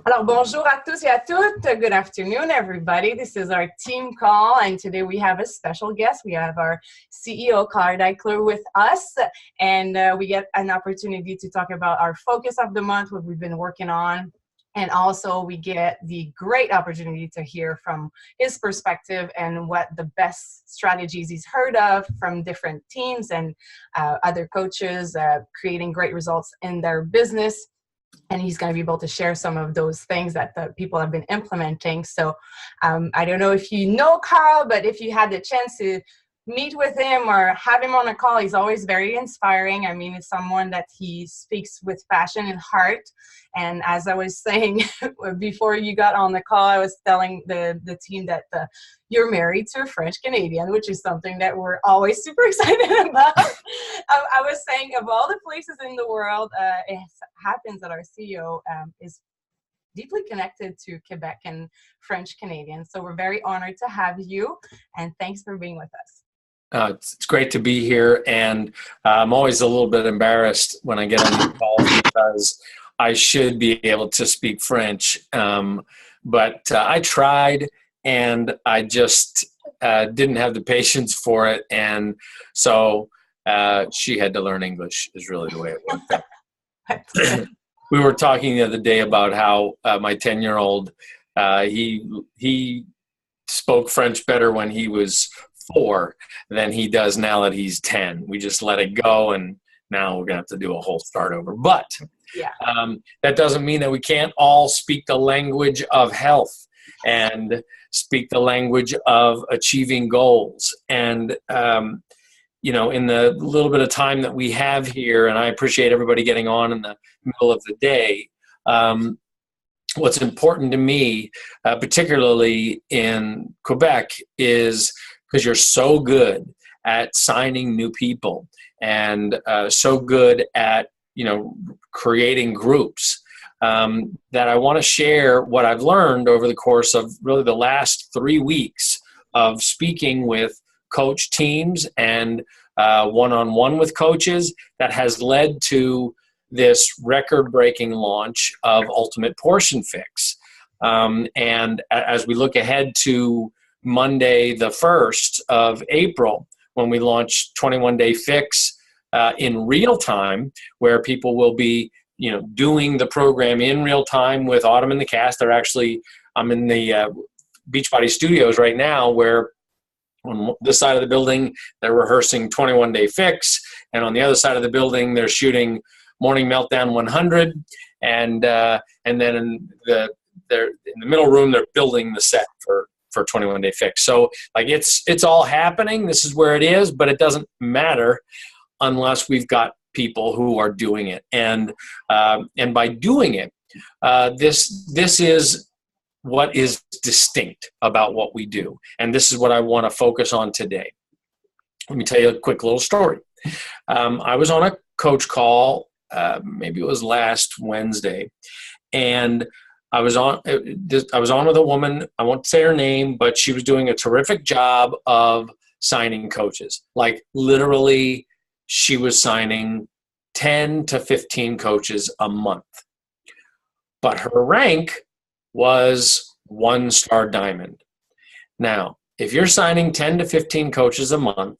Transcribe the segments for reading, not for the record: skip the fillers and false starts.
Alors, bonjour à tous et à toutes. Good afternoon, everybody. This is our team call, and today we have a special guest. We have our CEO Carl Daikeler with us, and we get an opportunity to talk about our focus of the month, what we've been working on, and also we get the great opportunity to hear from his perspective and what the best strategies he's heard of from different teams and other coaches creating great results in their business. And he's going to be able to share some of those things that the people have been implementing. So I don't know if you know Carl, but if you had the chance to meet with him or have him on a call, he's always very inspiring. I mean, it's someone that he speaks with passion and heart. And as I was saying before you got on the call, I was telling the team that you're married to a French Canadian, which is something that we're always super excited about. I was saying of all the places in the world, it happens that our CEO is deeply connected to Quebec and French Canadians. So we're very honored to have you, and thanks for being with us. It's great to be here, and I'm always a little bit embarrassed when I get on these calls because I should be able to speak French, but I tried, and I just didn't have the patience for it, and so she had to learn English is really the way it worked out. We were talking the other day about how my 10-year-old, he spoke French better when he was 4 than he does now that he's 10. We just let it go, and now we're gonna have to do a whole start over. But yeah. That doesn't mean that we can't all speak the language of health and speak the language of achieving goals. And you know, in the little bit of time that we have here, and I appreciate everybody getting on in the middle of the day, what's important to me, particularly in Quebec, is because you're so good at signing new people and so good at, you know, creating groups, that I want to share what I've learned over the course of really the last 3 weeks of speaking with coach teams and one-on-one with coaches that has led to this record-breaking launch of Ultimate Portion Fix. And as we look ahead to Monday, the 1st of April, when we launch 21-Day Fix in real time, where people will be, you know, doing the program in real time with Autumn and the cast. I'm in the Beachbody Studios right now, where on this side of the building, they're rehearsing 21-Day Fix, and on the other side of the building, they're shooting Morning Meltdown 100, and then in the middle room, they're building the set for 21-Day Fix. So like it's all happening. This is where it is, but it doesn't matter unless we've got people who are doing it. And by doing it, this is what is distinct about what we do. And this is what I want to focus on today. Let me tell you a quick little story. I was on a coach call, maybe it was last Wednesday, and I was on with a woman. I won't say her name, but she was doing a terrific job of signing coaches. Like literally, she was signing 10 to 15 coaches a month. But her rank was 1-star diamond. Now, if you're signing 10 to 15 coaches a month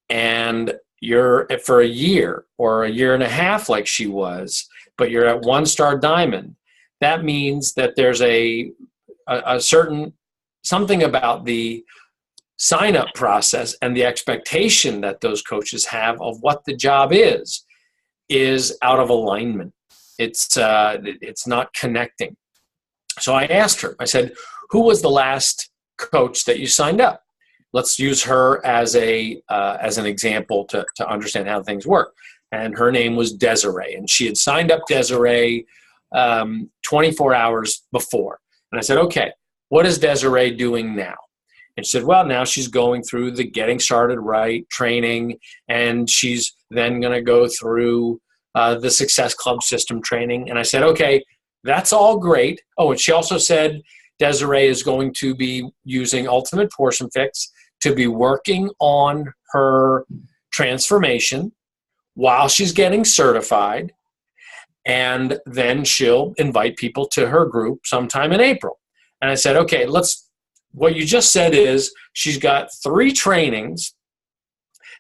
and you're for a year or a year and a half like she was, but you're at 1-star diamond, that means that there's a certain something about the sign-up process and the expectation that those coaches have of what the job is out of alignment. It's not connecting. So I asked her, I said, who was the last coach that you signed up? Let's use her as an example to understand how things work. And her name was Desiree, and she had signed up Desiree 24 hours before. And I said, okay, what is Desiree doing now? And she said, well, now she's going through the Getting Started Right training, and she's then going to go through the Success Club system training. And I said, okay, that's all great. Oh, and she also said Desiree is going to be using Ultimate Portion Fix to be working on her transformation while she's getting certified. and then she'll invite people to her group sometime in April. And I said, okay, what you just said is she's got 3 trainings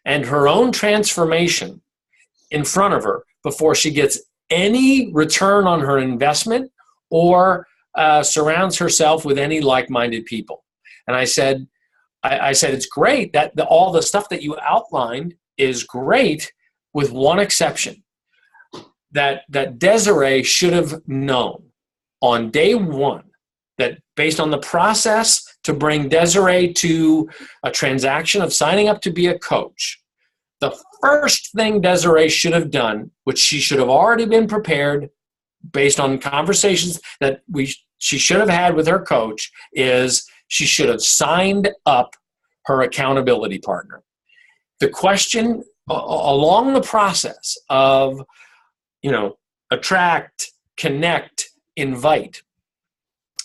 and her own transformation in front of her before she gets any return on her investment or surrounds herself with any like-minded people. And I said, it's great that all the stuff that you outlined is great, with one exception, that Desiree should have known on day 1 that based on the process to bring Desiree to a transaction of signing up to be a coach, the first thing Desiree should have done, which she should have already been prepared based on conversations that she should have had with her coach, is she should have signed up her accountability partner. The question along the process of, attract, connect, invite,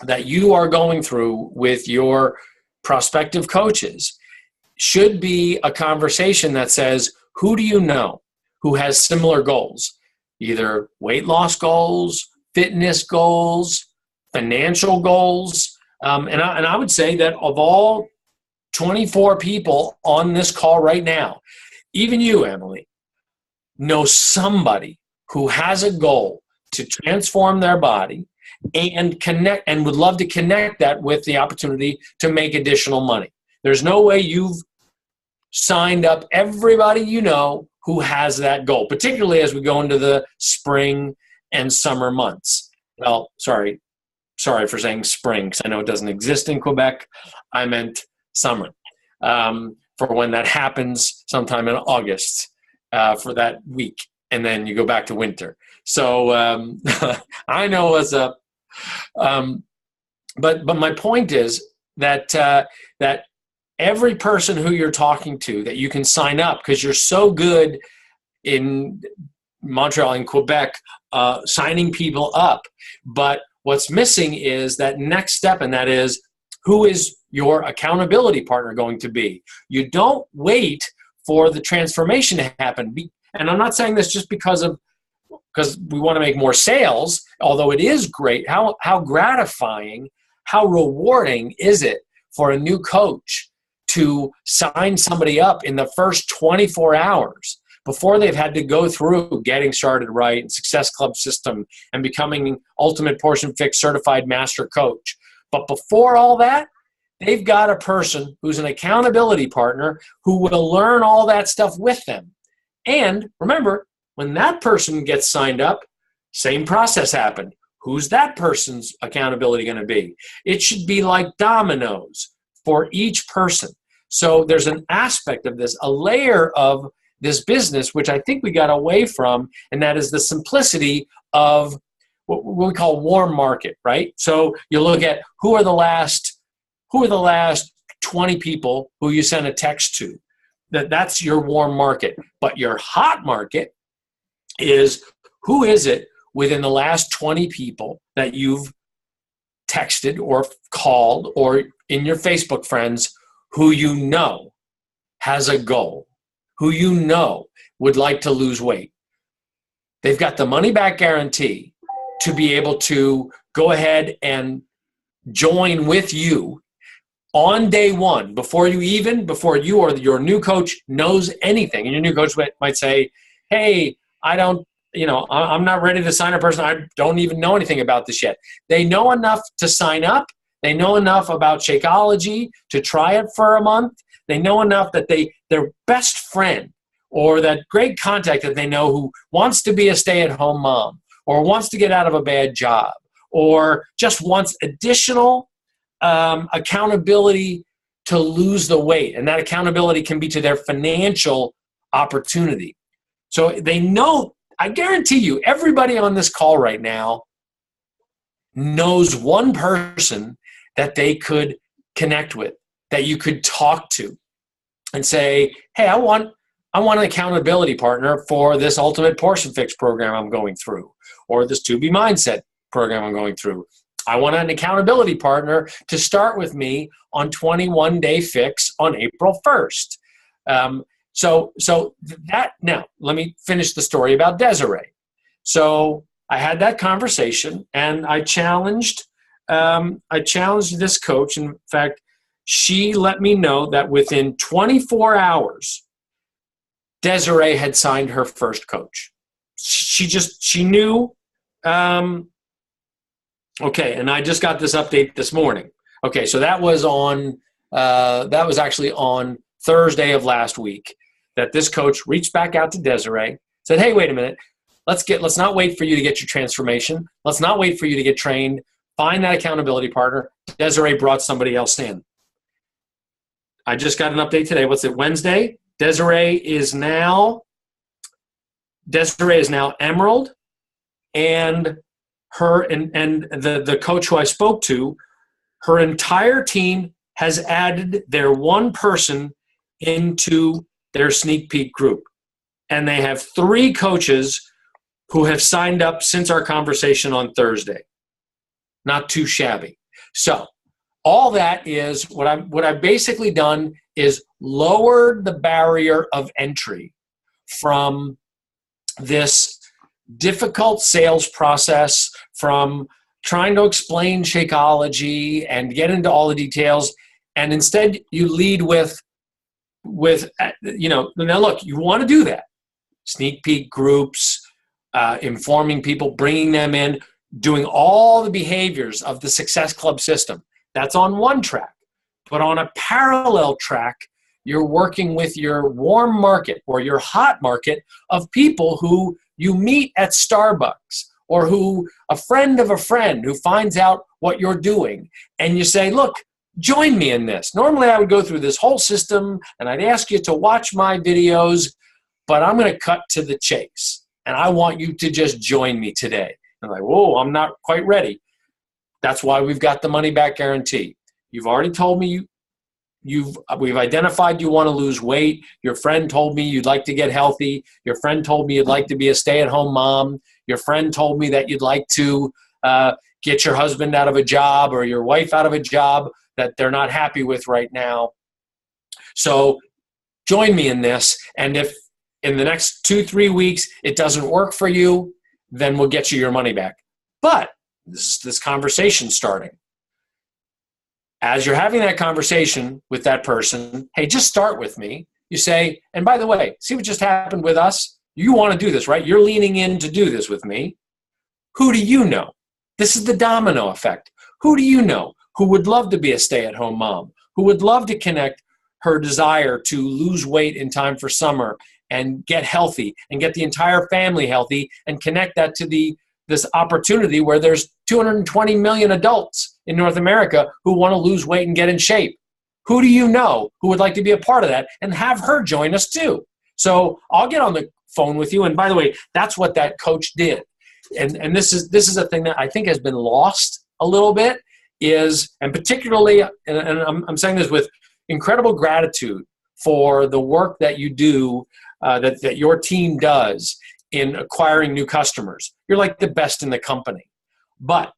that you are going through with your prospective coaches should be a conversation that says, who do you know who has similar goals? Either weight loss goals, fitness goals, financial goals. And I would say that of all 24 people on this call right now, even you, Emily, know somebody who has a goal to transform their body and connect, and would love to connect that with the opportunity to make additional money. There's no way you've signed up everybody you know who has that goal, particularly as we go into the spring and summer months. Well, sorry for saying spring, because I know it doesn't exist in Quebec. I meant summer, for when that happens sometime in August, for that week, and then you go back to winter. So I know what's up. But my point is that that every person who you're talking to that you can sign up, because you're so good in Montreal and Quebec signing people up. But what's missing is that next step, and that is, who is your accountability partner going to be? You don't wait for the transformation to happen. And I'm not saying this just because we want to make more sales, although it is great. How gratifying, how rewarding is it for a new coach to sign somebody up in the first 24 hours before they've had to go through getting started right and Success Club system and becoming Ultimate Portion Fix certified master coach. But before all that, they've got a person who's an accountability partner who will learn all that stuff with them. And remember, when that person gets signed up, same process happened. Who's that person's accountability going to be? It should be like dominoes for each person. So there's an aspect of this, a layer of this business, which I think we got away from, and that is the simplicity of what we call warm market, right? So you look at who are the last 20 people who you sent a text to. That's your warm market. But your hot market is, who is it within the last 20 people that you've texted or called or in your Facebook friends who you know has a goal, who you know would like to lose weight. They've got the money back guarantee to be able to go ahead and join with you on day 1 before you or your new coach knows anything. And your new coach might say, hey, I'm not ready to sign a person. I don't even know anything about this yet. They know enough to sign up. They know enough about Shakeology to try it for a month. They know enough that their best friend or that great contact that they know who wants to be a stay-at-home mom or wants to get out of a bad job or just wants additional accountability to lose the weight. And that accountability can be to their financial opportunity. So they know, I guarantee you, everybody on this call right now knows one person that they could connect with, that you could talk to and say, hey, I want an accountability partner for this Ultimate Portion Fix program I'm going through, or this 2B Mindset program I'm going through. I want an accountability partner to start with me on 21 Day Fix on April 1st. So that, now let me finish the story about Desiree. So I had that conversation, and I challenged this coach. In fact, she let me know that within 24 hours, Desiree had signed her first coach. She knew. Okay, and I just got this update this morning. Okay, so that was actually on Thursday of last week that this coach reached back out to Desiree, said, "Hey, wait a minute. Let's not wait for you to get your transformation. Let's not wait for you to get trained. Find that accountability partner." Desiree brought somebody else in. I just got an update today. What's it, Wednesday? Desiree is now Emerald, and the coach who I spoke to, her entire team has added their one person into their sneak peek group. And they have 3 coaches who have signed up since our conversation on Thursday. Not too shabby. So all that is what I've basically done is lowered the barrier of entry from this difficult sales process, from trying to explain Shakeology and get into all the details. And instead you lead with now look, you want to do that. Sneak peek groups, informing people, bringing them in, doing all the behaviors of the Success Club system. That's on one track. But on a parallel track, you're working with your warm market or your hot market of people who you meet at Starbucks, or who a friend of a friend who finds out what you're doing. And you say, look, join me in this. Normally I would go through this whole system and I'd ask you to watch my videos, but I'm going to cut to the chase. And I want you to just join me today. And like, whoa, I'm not quite ready. That's why we've got the money back guarantee. You've already told me we've identified you want to lose weight. Your friend told me you'd like to get healthy. Your friend told me you'd like to be a stay-at-home mom. Your friend told me that you'd like to get your husband out of a job or your wife out of a job that they're not happy with right now. So join me in this. And if in the next 2-3 weeks it doesn't work for you, then we'll get you your money back. But this conversation starting. As you're having that conversation with that person, hey, just start with me. You say, and by the way, see what just happened with us? You want to do this, right? You're leaning in to do this with me. Who do you know? This is the domino effect. Who do you know who would love to be a stay-at-home mom, who would love to connect her desire to lose weight in time for summer and get healthy and get the entire family healthy and connect that to this opportunity where there's 220 million adults in North America who want to lose weight and get in shape? Who do you know who would like to be a part of that, and have her join us too? So I'll get on the phone with you. And by the way, that's what that coach did. And this is a thing that I think has been lost a little bit, and particularly, and I'm saying this with incredible gratitude for the work that you do, that your team does in acquiring new customers. You're like the best in the company. But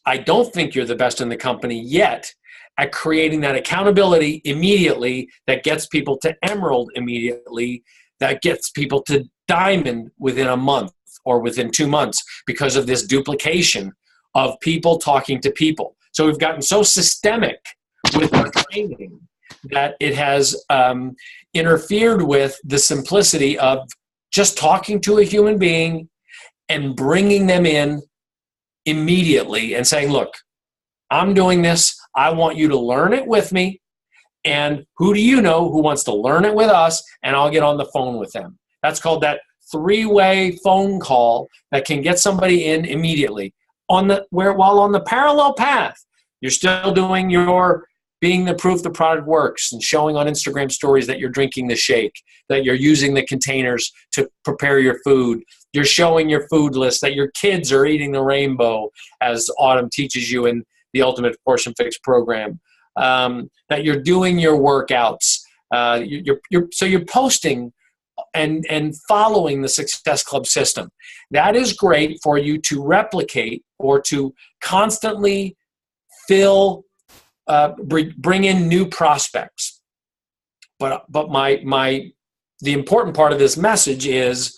I don't think you're the best in the company yet at creating that accountability immediately that gets people to Emerald immediately, that gets people to Diamond within a month or within 2 months because of this duplication of people talking to people. So we've gotten so systemic with our training that it has interfered with the simplicity of just talking to a human being and bringing them in immediately and saying, look, I'm doing this. I want you to learn it with me. And who do you know who wants to learn it with us? And I'll get on the phone with them. That's called that 3-way phone call that can get somebody in immediately. While on the parallel path, you're still doing being the proof the product works and showing on Instagram stories that you're drinking the shake, that you're using the containers to prepare your food. You're showing your food list, that your kids are eating the rainbow, as Autumn teaches you in the Ultimate Portion Fix program, that you're doing your workouts. So you're posting and following the Success Club system. That is great for you to replicate or to constantly bring in new prospects. But the important part of this message is,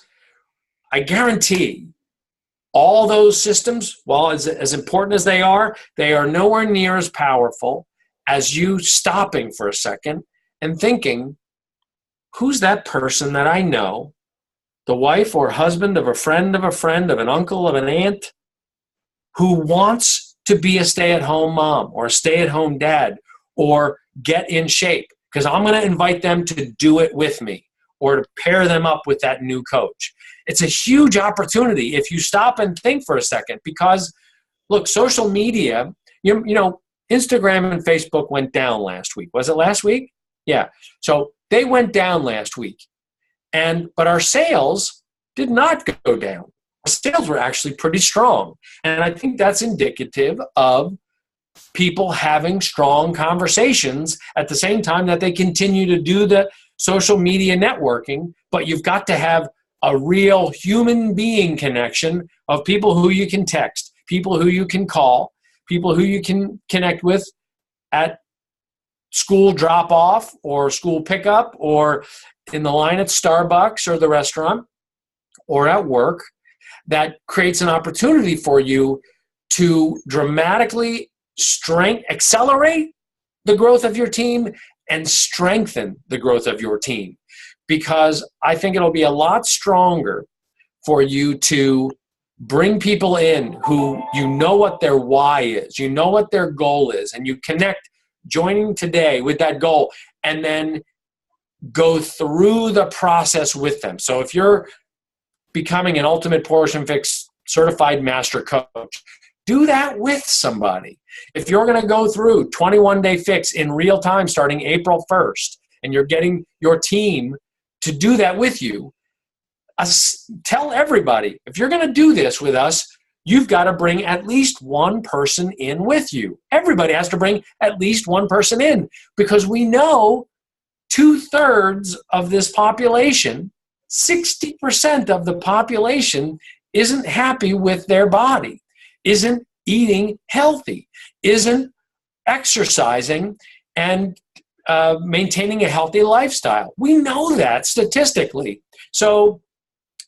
I guarantee all those systems, well, as important as they are nowhere near as powerful as you stopping for a second and thinking, who's that person that I know, the wife or husband of a friend, of an uncle, of an aunt, who wants to be a stay-at-home mom or a stay-at-home dad or get in shape, because I'm going to invite them to do it with me or to pair them up with that new coach. It's a huge opportunity if you stop and think for a second, because look, social media, you know, Instagram and Facebook went down last week. Was it last week? Yeah. So they went down last week. But our sales did not go down. Our sales were actually pretty strong. And I think that's indicative of people having strong conversations at the same time that they continue to do the social media networking. But you've got to have a real human being connection of people who you can text, people who you can call, people who you can connect with at school drop-off or school pickup or in the line at Starbucks or the restaurant or at work. That creates an opportunity for you to dramatically accelerate the growth of your team and strengthen the growth of your team. Because I think it'll be a lot stronger for you to bring people in who you know what their why is, you know what their goal is, and you connect joining today with that goal and then go through the process with them. So if you're becoming an Ultimate Portion Fix certified master coach, do that with somebody. If you're going to go through 21-day fix in real time starting April 1st, and you're getting your team to do that with you, tell everybody, if you're going to do this with us, you've got to bring at least one person in with you. Everybody has to bring at least one person in, because we know 2/3 of this population, 60% of the population, isn't happy with their body, isn't eating healthy, isn't exercising and maintaining a healthy lifestyle. We know that statistically. So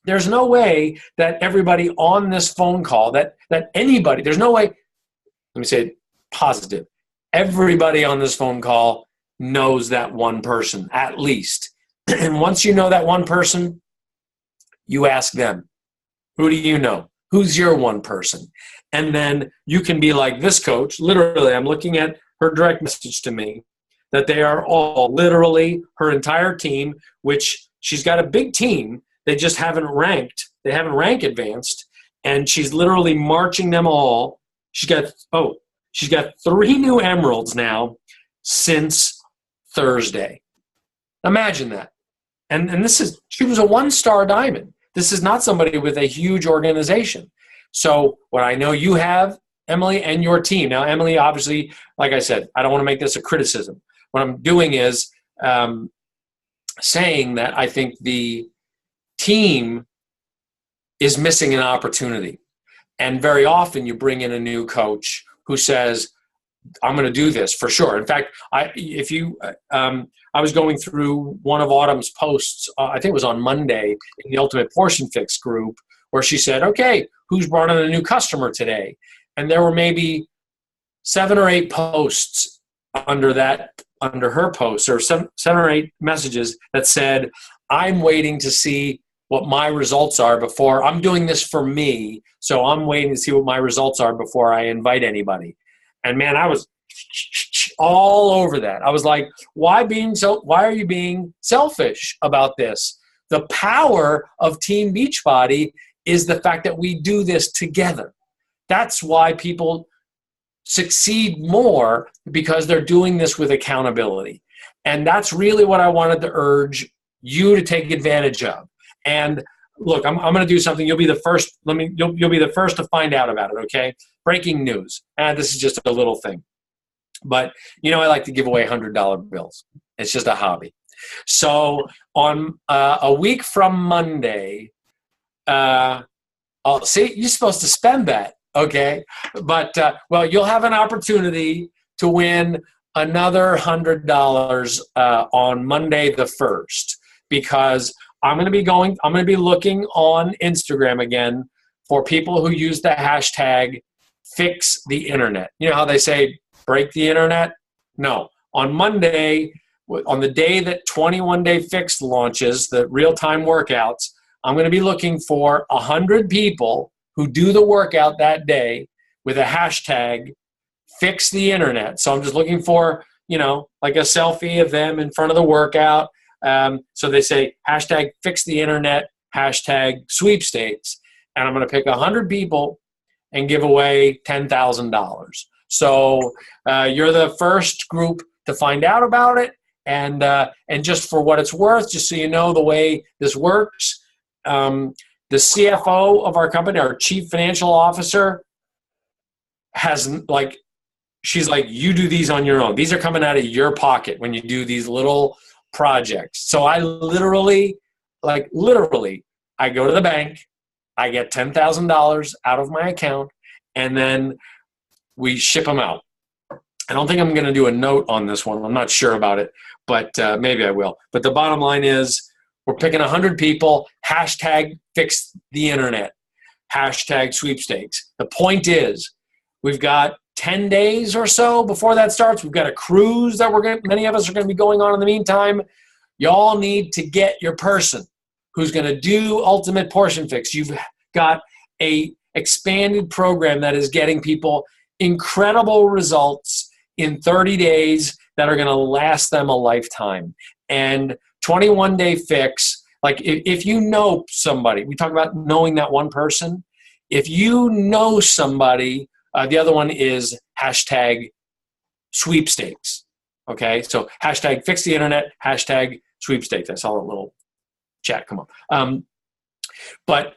there's no way that everybody on this phone call, that anybody, there's no way, let me say it positive, everybody on this phone call knows that one person at least. And once you know that one person, you ask them, who do you know? Who's your one person? And then you can be like this coach. Literally, I'm looking at her direct message to me that they are all literally her entire team, which she's got a big team. They just haven't ranked. They haven't rank advanced. And she's literally marching them all. She's got 3 new emeralds now since Thursday. Imagine that. And she was a 1-star diamond. This is not somebody with a huge organization. So what I know you have, Emily, and your team. Now, Emily, obviously, like I said, I don't want to make this a criticism. What I'm doing is saying that I think the team is missing an opportunity. And very often you bring in a new coach who says, I'm going to do this for sure. In fact, I was going through one of Autumn's posts, I think it was on Monday, in the Ultimate Portion Fix group, where she said, okay, who's brought in a new customer today? And there were maybe 7 or 8 posts under her post, or 7 or 8 messages that said, I'm waiting to see what my results are before, I'm doing this for me, so I'm waiting to see what my results are before I invite anybody. And man, I was all over that. I was like, why are you being selfish about this? The power of Team Beachbody is the fact that we do this together. That's why people succeed more, because they're doing this with accountability. And that's really what I wanted to urge you to take advantage of. And look, I'm going to do something. You'll be the first. You'll be the first to find out about it. Okay. Breaking news. This is just a little thing, but I like to give away $100 bills. It's just a hobby. So on a week from Monday, you're supposed to spend that. Okay. But, you'll have an opportunity to win another $100 on Monday the 1st, because I'm going to be looking on Instagram again for people who use the hashtag fix the internet. You know how they say break the internet? No. On Monday, on the day that 21 Day Fix launches, the real-time workouts, I'm going to be looking for 100 people who do the workout that day with a hashtag fix the internet. So I'm just looking for, like a selfie of them in front of the workout. So they say hashtag fix the internet, hashtag sweepstakes. And I'm going to pick 100 people and give away $10,000. So you're the first group to find out about it. And just for what it's worth, just so you know the way this works, the CFO of our company, our chief financial officer, she's like, you do these on your own. These are coming out of your pocket when you do these little projects. So I literally, I go to the bank, I get $10,000 out of my account, and then we ship them out. I don't think I'm going to do a note on this one. I'm not sure about it, but maybe I will. But the bottom line is we're picking 100 people, hashtag fix the internet, hashtag sweepstakes. The point is we've got 10 days or so before that starts. We've got a cruise that many of us are going to be going on in the meantime. Y'all need to get your person who's going to do Ultimate Portion Fix. You've got a expanded program that is getting people incredible results in 30 days that are going to last them a lifetime. And 21 Day Fix, if you know somebody, we talk about knowing that one person. If you know somebody, the other one is hashtag sweepstakes. Okay, so hashtag fix the internet, hashtag sweepstakes. I saw a little chat come up. But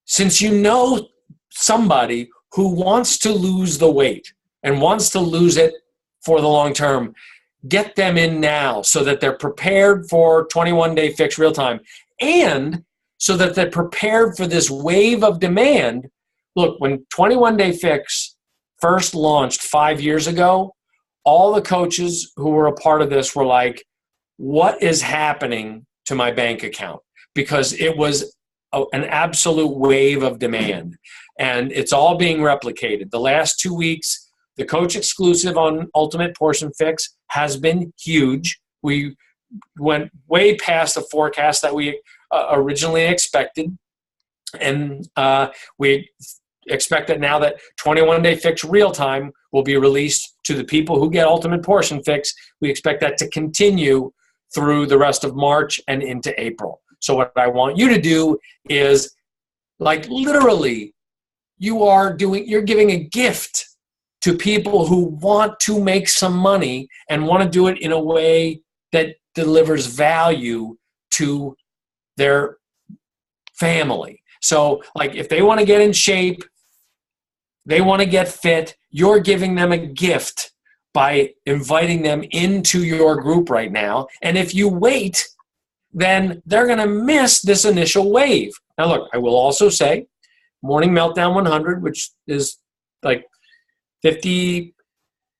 since you know somebody who wants to lose the weight and wants to lose it for the long term, get them in now so that they're prepared for 21 Day Fix real time, and so that they're prepared for this wave of demand. Look, when 21 Day Fix first launched 5 years ago, all the coaches who were a part of this were like, what is happening to my bank account? Because it was an absolute wave of demand, and it's all being replicated. The last 2 weeks, the coach exclusive on Ultimate Portion Fix has been huge. We went way past the forecast that we originally expected, and we expect that now that 21 Day Fix real time will be released to the people who get Ultimate Portion Fix. We expect that to continue through the rest of March and into April. So what I want you to do is, literally, you're giving a gift to people who want to make some money and want to do it in a way that delivers value to their family. So if they want to get in shape, they want to get fit, you're giving them a gift by inviting them into your group right now. And if you wait, then they're going to miss this initial wave. Now look, I will also say Morning Meltdown 100, which is 50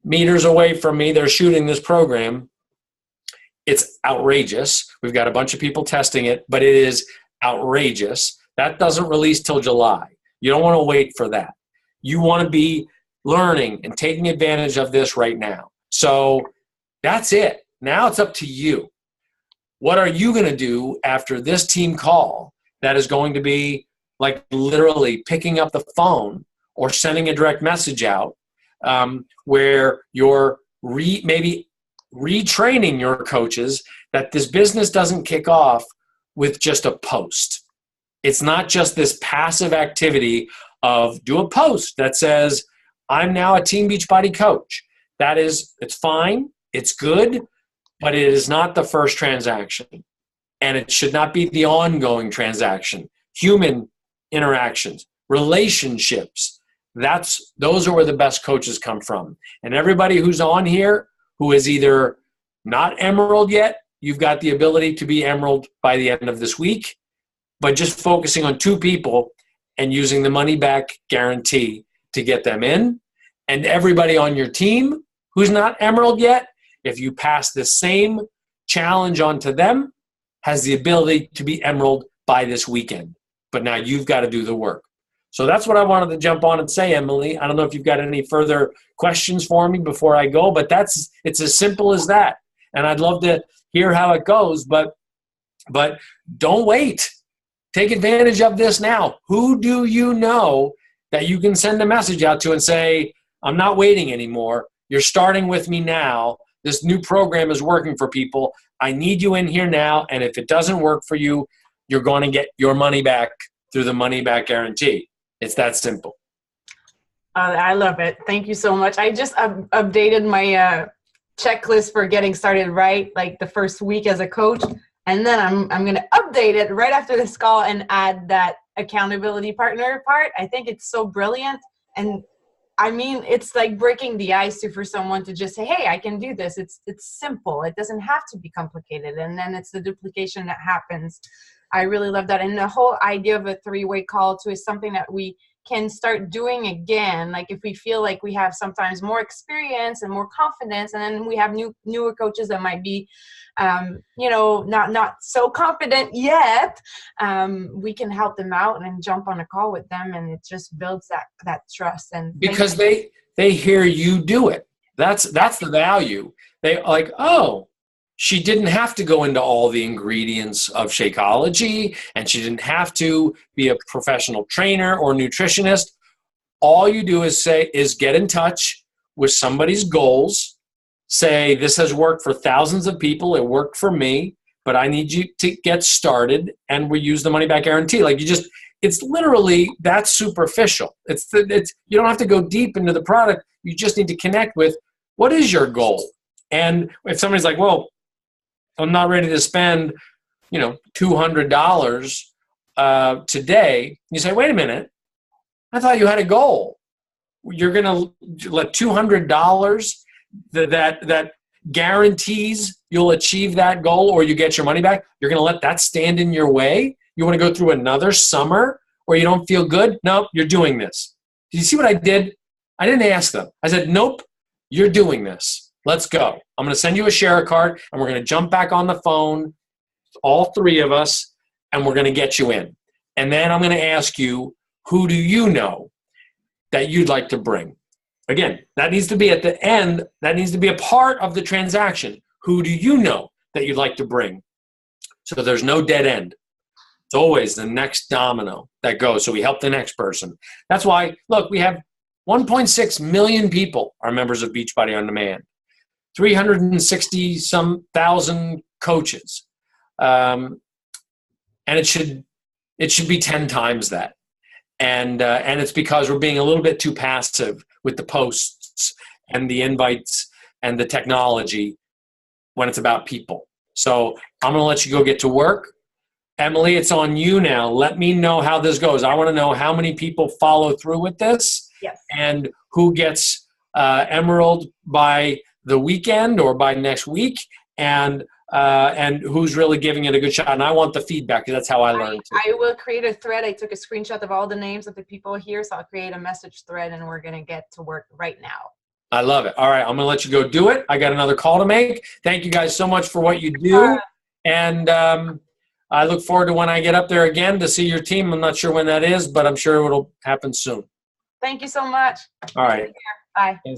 meters away from me, they're shooting this program. It's outrageous. We've got a bunch of people testing it, but it is outrageous. That doesn't release till July. You don't want to wait for that. You want to be learning and taking advantage of this right now. So that's it. Now it's up to you. What are you going to do after this team call that is going to be literally picking up the phone or sending a direct message out, where you're maybe retraining your coaches that this business doesn't kick off with just a post. It's not just this passive activity of do a post that says, I'm now a Team Beachbody coach. It's fine, it's good, but it is not the first transaction. And it should not be the ongoing transaction. Human interactions, relationships, those are where the best coaches come from. And everybody who's on here who is either not Emerald yet, you've got the ability to be Emerald by the end of this week, but just focusing on 2 people and using the money back guarantee to get them in. And everybody on your team who's not Emerald yet, if you pass the same challenge on to them, has the ability to be Emerald by this weekend. But now you've got to do the work. So that's what I wanted to jump on and say, Emily. I don't know if you've got any further questions for me before I go, but it's as simple as that. And I'd love to hear how it goes, but don't wait. Take advantage of this now. Who do you know that you can send a message out to and say, I'm not waiting anymore. You're starting with me now. This new program is working for people. I need you in here now. And if it doesn't work for you, you're going to get your money back through the money back guarantee. It's that simple. I love it. Thank you so much. I just updated my checklist for getting started right, like the first week as a coach. And then I'm going to update it right after this call and add that accountability partner part. I think it's so brilliant. And I mean, it's like breaking the ice for someone to just say, hey, I can do this. It's simple. It doesn't have to be complicated. And then it's the duplication that happens. I really love that. And the whole idea of a three-way call too is something that we can start doing again. Like if we feel like we have sometimes more experience and more confidence, and then we have newer coaches that might be, not so confident yet, we can help them out and jump on a call with them, and it just builds that trust. And because they hear you do it. That's the value. They like, oh, she didn't have to go into all the ingredients of Shakeology, and she didn't have to be a professional trainer or nutritionist. All you do is get in touch with somebody's goals. Say, this has worked for thousands of people. It worked for me, but I need you to get started, and we use the money back guarantee. Like it's literally that superficial. You don't have to go deep into the product. You just need to connect with what is your goal. And if somebody's like, well, I'm not ready to spend, $200 today. You say, wait a minute. I thought you had a goal. You're going to let $200 that guarantees you'll achieve that goal or you get your money back. You're going to let that stand in your way. You want to go through another summer where you don't feel good? Nope, you're doing this. Did you see what I did? I didn't ask them. I said, nope, you're doing this. Let's go. I'm going to send you a share card, and we're going to jump back on the phone, all three of us, and we're going to get you in. And then I'm going to ask you, who do you know that you'd like to bring? Again, that needs to be at the end. That needs to be a part of the transaction. Who do you know that you'd like to bring? So there's no dead end. It's always the next domino that goes. So we help the next person. That's why, look, we have 1.6 million people are members of Beachbody On Demand. 360-some thousand coaches, and it should be 10 times that, and it's because we're being a little bit too passive with the posts and the invites and the technology when it's about people. So I'm going to let you go get to work. Emily, it's on you now. Let me know how this goes. I want to know how many people follow through with this, yes, and who gets Emerald by the weekend or by next week, and who's really giving it a good shot. And I want the feedback, because that's how I learned. I will create a thread. I took a screenshot of all the names of the people here, so I'll create a message thread, and we're going to get to work right now. I love it. All right, I'm going to let you go do it. I got another call to make. Thank you guys so much for what you do. And I look forward to when I get up there again to see your team. I'm not sure when that is, but I'm sure it'll happen soon. Thank you so much. All right. Take care. Bye.